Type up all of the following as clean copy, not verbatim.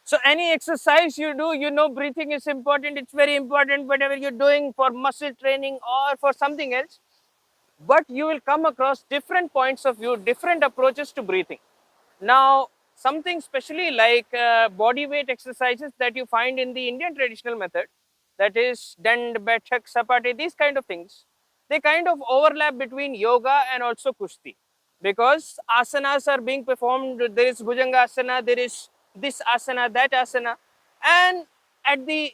So any exercise you do, you know breathing is important, it's very important, whatever you're doing for muscle training or for something else, but you will come across different points of view, different approaches to breathing. Now, something especially like body weight exercises that you find in the Indian traditional method, that is Dand, Baithak, Sapati, these kind of things, they kind of overlap between yoga and also Kushti, because asanas are being performed. There is Bhujanga asana, there is this asana, that asana, and at the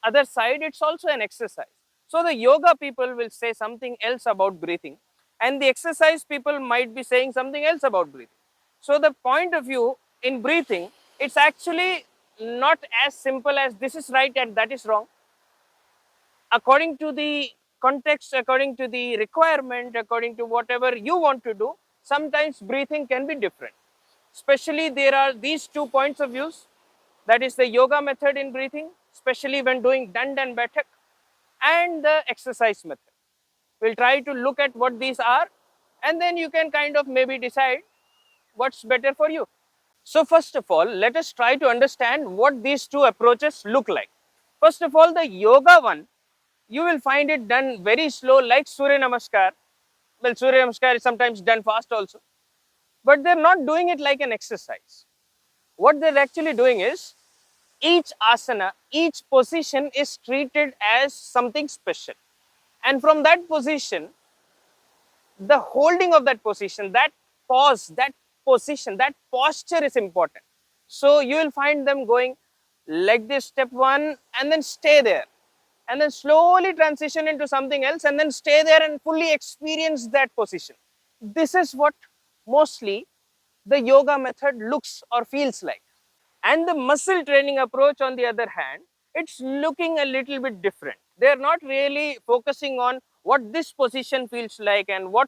other side, it's also an exercise. So the yoga people will say something else about breathing, and the exercise people might be saying something else about breathing. So the point of view in breathing, it's actually not as simple as this is right and that is wrong. According to the context, according to the requirement, according to whatever you want to do, sometimes breathing can be different. Especially there are these 2 points of views, that is the yoga method in breathing, especially when doing Dand and Baithak, and the exercise method. We'll try to look at what these are, and then you can kind of maybe decide what's better for you. So first of all, let us try to understand what these two approaches look like. First of all, the yoga one, you will find it done very slow, like Surya Namaskar. Well, Surya Namaskar is sometimes done fast also, but they're not doing it like an exercise. What they're actually doing is, each asana, each position is treated as something special. And from that position, the holding of that position, that pause, that position, that posture is important. So you will find them going like this, step one, and then stay there, and then slowly transition into something else, and then stay there and fully experience that position. This is what mostly the yoga method looks or feels like. And the muscle training approach, on the other hand, it's looking a little bit different. They're not really focusing on what this position feels like and what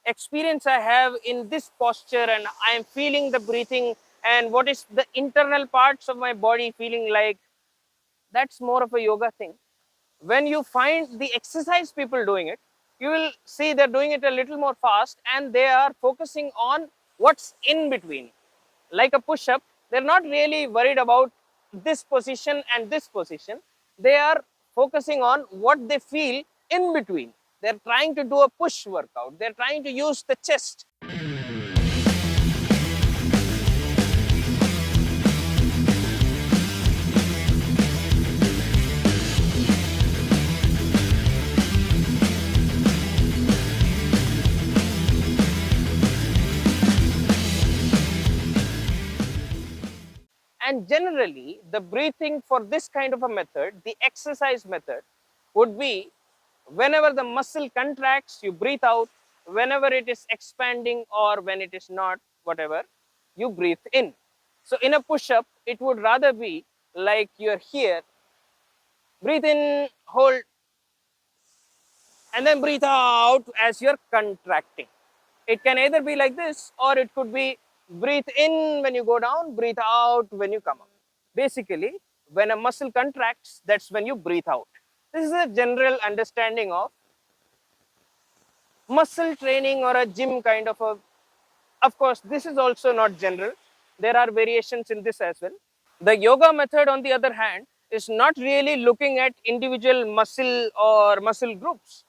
experience I have in this posture, and I am feeling the breathing, and what is the internal parts of my body feeling like. That's more of a yoga thing. When you find the exercise people doing it, you will see they're doing it a little more fast, and they are focusing on what's in between. Like a push up, they're not really worried about this position and this position. They are focusing on what they feel in between. They're trying to do a push workout, they're trying to use the chest. And generally, the breathing for this kind of a method, the exercise method, would be whenever the muscle contracts, you breathe out. Whenever it is expanding or when it is not, whatever, you breathe in. So in a push-up, it would rather be like you're here, breathe in, hold, and then breathe out as you're contracting. It can either be like this, or it could be breathe in when you go down, breathe out when you come up. Basically, when a muscle contracts, that's when you breathe out. This is a general understanding of muscle training or a gym kind of a. Of course, this is also not general. There are variations in this as well. The yoga method, on the other hand, is not really looking at individual muscle or muscle groups.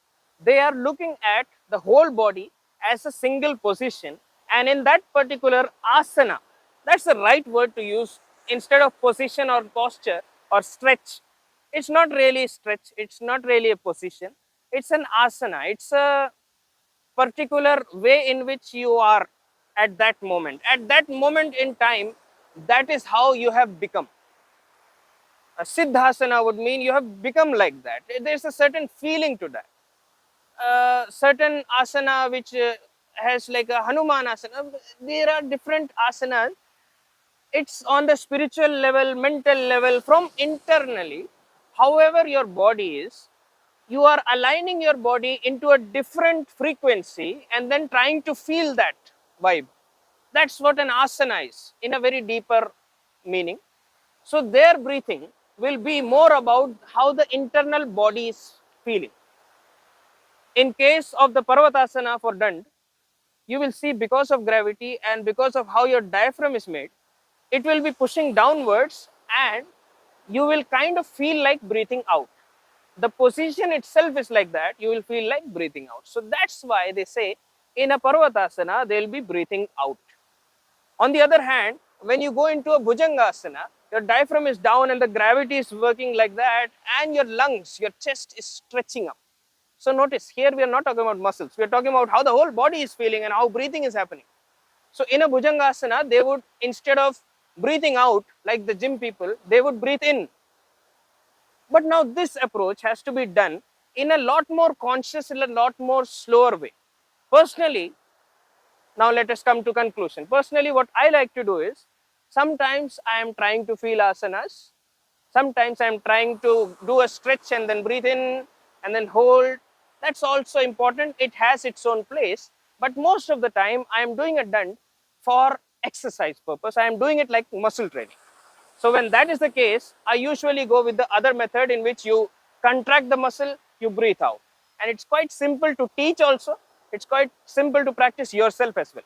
They are looking at the whole body as a single position, and in that particular asana, that's the right word to use instead of position or posture or stretch. It's not really stretch, it's not really a position, it's an asana. It's a particular way in which you are at that moment. At that moment in time, that is how you have become. A Siddhasana would mean you have become like that. There's a certain feeling to that. Certain asana which has like a Hanuman asana. There are different asanas. It's on the spiritual level, mental level, from internally. However your body is, you are aligning your body into a different frequency and then trying to feel that vibe. That's what an asana is in a very deeper meaning. So their breathing will be more about how the internal body is feeling. In case of the Parvatasana for Dand, you will see because of gravity and because of how your diaphragm is made, it will be pushing downwards, and you will kind of feel like breathing out. The position itself is like that, you will feel like breathing out. So that's why they say in a Parvatasana, they'll be breathing out. On the other hand, when you go into a Bhujangasana, your diaphragm is down and the gravity is working like that, and your lungs, your chest is stretching up. So notice here we are not talking about muscles, we are talking about how the whole body is feeling and how breathing is happening. So in a Bhujangasana, they would, instead of breathing out like the gym people, they would breathe in. But now this approach has to be done in a lot more conscious, in a lot more slower way. Personally, now let us come to conclusion. Personally, what I like to do is, sometimes I am trying to feel asanas. Sometimes I am trying to do a stretch and then breathe in and then hold. That's also important. It has its own place. But most of the time, I am doing a dand for exercise purpose. I am doing it like muscle training. So when that is the case, I usually go with the other method in which you contract the muscle, you breathe out. And it's quite simple to teach also. It's quite simple to practice yourself as well.